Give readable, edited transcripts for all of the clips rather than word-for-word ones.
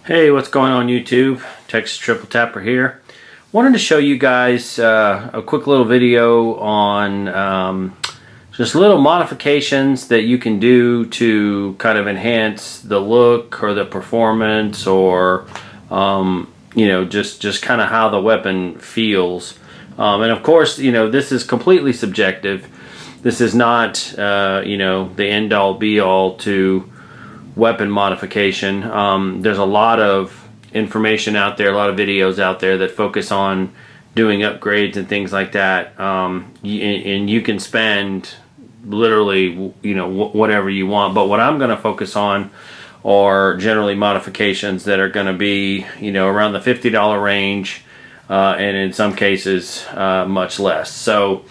Hey, what's going on YouTube? Texas Triple Tapper here. Wanted to show you guys a quick little video on just little modifications that you can do to kind of enhance the look or the performance, or you know, just kind of how the weapon feels. And of course, you know, this is completely subjective. This is not you know, the end all be all to weapon modification. There's a lot of information out there, a lot of videos out there that focus on doing upgrades and things like that, and you can spend literally, you know, whatever you want. But what I'm going to focus on are generally modifications that are going to be, you know, around the $50 range, and in some cases much less. So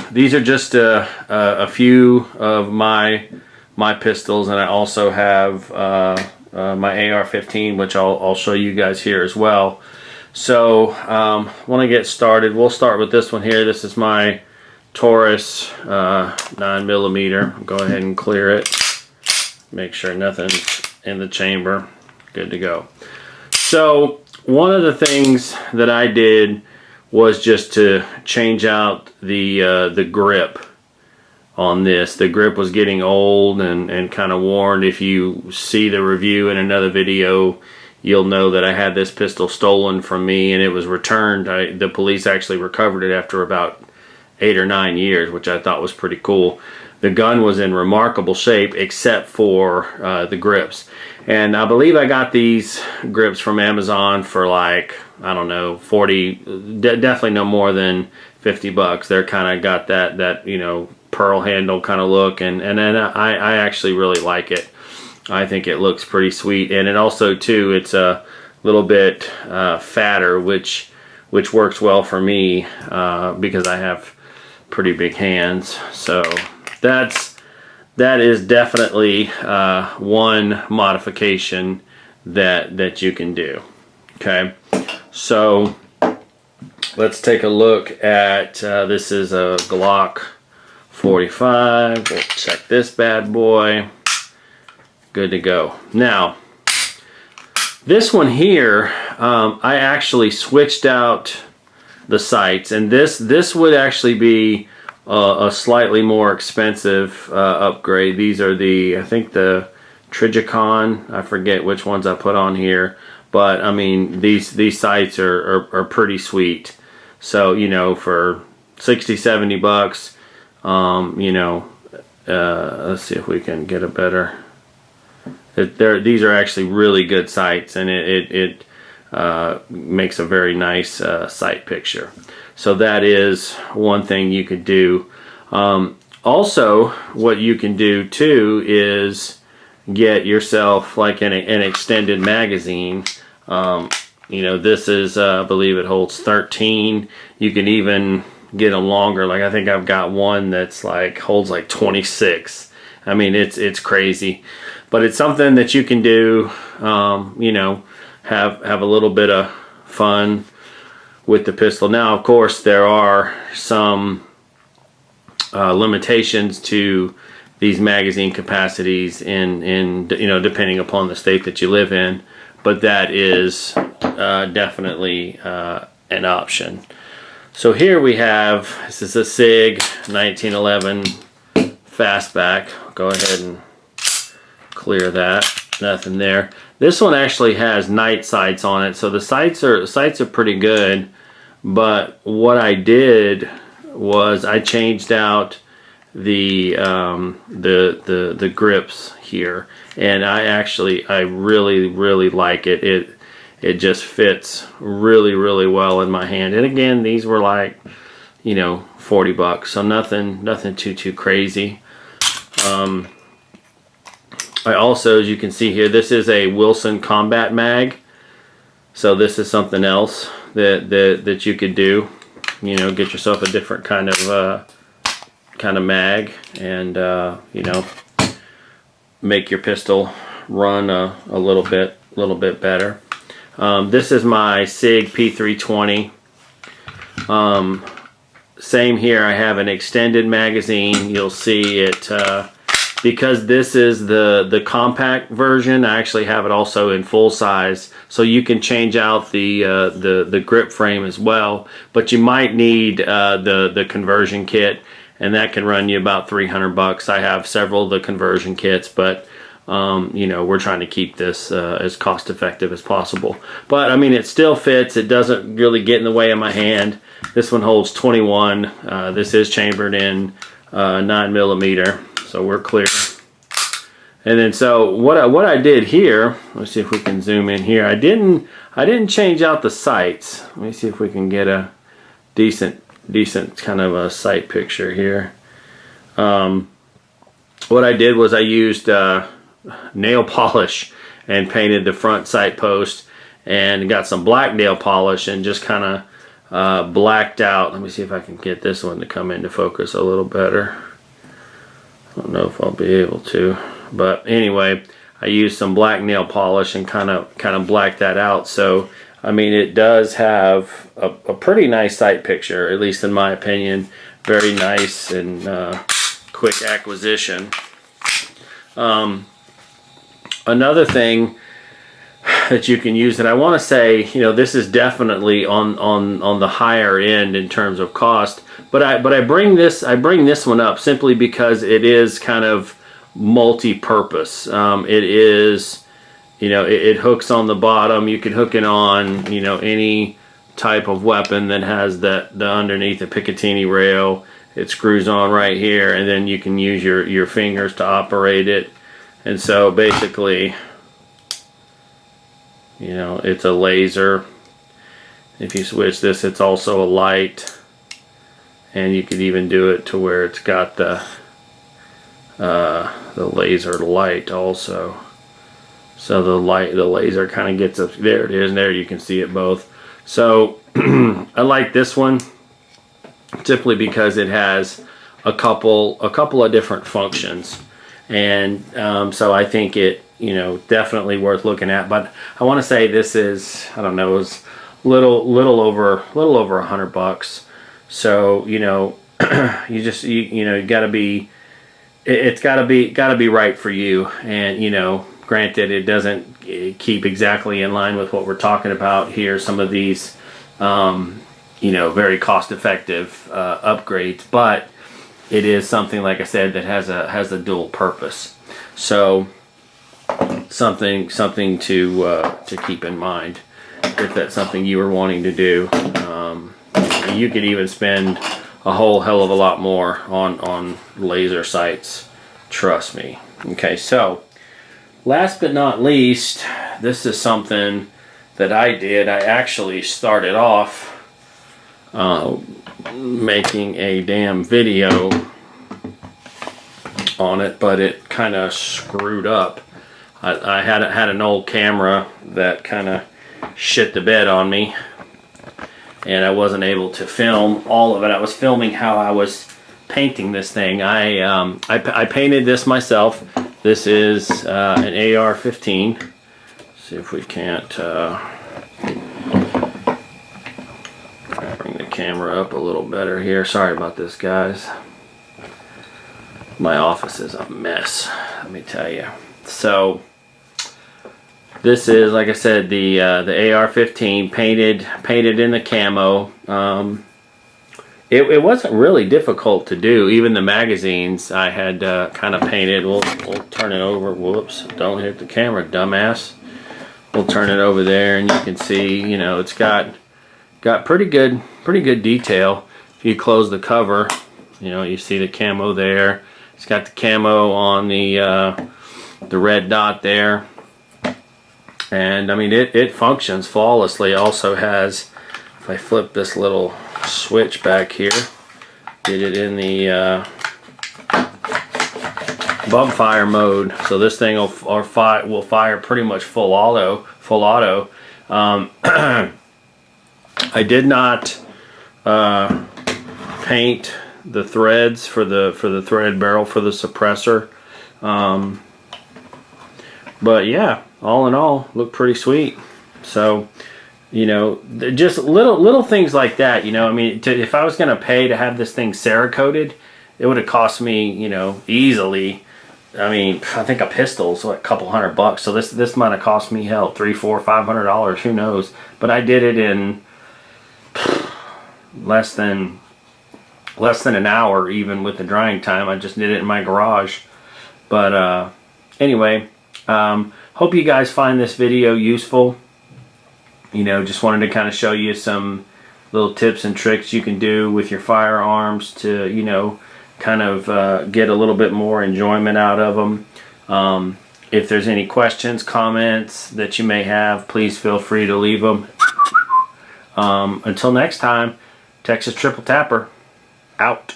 these are just a few of my pistols, and I also have my AR-15, which I'll show you guys here as well. So want to get started. We'll start with this one here. This is my Taurus 9mm. I'll go ahead and clear it. Make sure nothing's in the chamber. Good to go. So one of the things that I did was just to change out the grip on this. The grip was getting old and kind of worn. If you see the review in another video, you'll know that I had this pistol stolen from me and it was returned. The police actually recovered it after about 8 or 9 years, which I thought was pretty cool. The gun was in remarkable shape except for the grips. And I believe I got these grips from Amazon for like, I don't know, 40, definitely no more than 50 bucks. They're kind of got that, you know, pearl handle kind of look, and then I actually really like it. I think it looks pretty sweet, and it also too, it's a little bit fatter, which works well for me because I have pretty big hands. So that is definitely one modification that you can do. Okay, so let's take a look at this is a Glock 45. We'll check this bad boy. Good to go. Now, this one here, I actually switched out the sights, and this would actually be a slightly more expensive upgrade. These are I think the Trijicon. I forget which ones I put on here, but I mean these sights are pretty sweet. So, you know, for 60-70 bucks, you know, let's see if we can get a better. These are actually really good sights, and it makes a very nice sight picture. So that is one thing you could do. Also, what you can do too is get yourself like an extended magazine. You know, this is I believe it holds 13. You can even get them longer. Like I think I've got one that's like holds like 26. I mean, it's crazy, but it's something that you can do. You know, have a little bit of fun with the pistol. Now, of course, there are some limitations to these magazine capacities in you know, depending upon the state that you live in, but that is definitely an option. So here we have, this is a SIG 1911 fastback. I'll go ahead and clear that. Nothing there. This one actually has night sights on it, so the sights are pretty good. But what I did was I changed out the grips here, and I really like it. It just fits really well in my hand. And again, these were like, you know, 40 bucks, so nothing too crazy. I also, as you can see here, this is a Wilson Combat Mag. So this is something else that you could do. You know, get yourself a different kind of mag, and you know, make your pistol run a little bit better. This is my SIG P320. Same here. I have an extended magazine. You'll see it because this is the compact version, I actually have it also in full size, so you can change out the grip frame as well. But you might need the conversion kit, and that can run you about $300. I have several of the conversion kits, but you know, we're trying to keep this as cost effective as possible. But I mean, it still fits. It doesn't really get in the way of my hand. This one holds 21. This is chambered in 9mm, so we're clear. And then so what I did here, let's see if we can zoom in here. I didn't change out the sights. Let me see if we can get a decent kind of a sight picture here. What I did was I used nail polish and painted the front sight post, and got some black nail polish and just kind of blacked out. Let me see if I can get this one to come into focus a little better. I don't know if I'll be able to, but anyway, I used some black nail polish and kind of blacked that out. So I mean, it does have a pretty nice sight picture, at least in my opinion. Very nice and quick acquisition. Another thing that you can use, and I want to say, you know, this is definitely on the higher end in terms of cost, but I bring this one up simply because it is kind of multi-purpose. It is, you know, it hooks on the bottom. You can hook it on, you know, any type of weapon that has the underneath the Picatinny rail. It screws on right here, and then you can use your fingers to operate it. And so basically, you know, it's a laser. If you switch this, it's also a light, and you could even do it to where it's got the laser light also. So the laser kind of gets up. There it is, and there you can see it both. So I like this one simply because it has a couple of different functions, and so I think it, you know, definitely worth looking at. But I want to say this is, I don't know, it was little over $100. So, you know, you know, you got to be, it's got to be right for you. And, you know, granted, it doesn't keep exactly in line with what we're talking about here. Some of these, you know, very cost-effective upgrades, but it is something, like I said, that has a dual purpose. So something to keep in mind if that's something you were wanting to do. You could even spend a whole hell of a lot more on laser sights. Trust me. Okay, so last but not least, this is something that I did. I actually started off making a damn video on it, but it kind of screwed up. I had an old camera that kind of shit the bed on me, and I wasn't able to film all of it. I was filming how I was painting this thing. I painted this myself. This is an AR-15. See if we can't bring the camera up a little better here. Sorry about this, guys. My office is a mess, let me tell you. So this is, like I said, the AR-15 painted in the camo. It wasn't really difficult to do. Even the magazines I had kind of painted. We'll turn it over. Whoops! Don't hit the camera, dumbass. We'll turn it over there, and you can see, you know, it's got pretty good detail. If you close the cover, you know, you see the camo there. It's got the camo on the red dot there, and I mean it functions flawlessly. Also has, if I flip this little switch back here, get it in the bump fire mode, so this thing will fire pretty much full auto. I did not paint the threads for the thread barrel for the suppressor, but yeah, all in all, looked pretty sweet. So, you know, just little things like that. You know, I mean, if I was going to pay to have this thing Cerakoted, it would have cost me, you know, easily I mean, I think a pistol's like a couple $100. So this might have cost me, hell, $300, $400, $500. Who knows? But I did it in less than an hour, even with the drying time. I just did it in my garage. But anyway, hope you guys find this video useful. You know, just wanted to kind of show you some little tips and tricks you can do with your firearms to, you know, kind of get a little bit more enjoyment out of them. If there's any questions, comments that you may have, please feel free to leave them. Until next time, Texas Triple Tapper, out.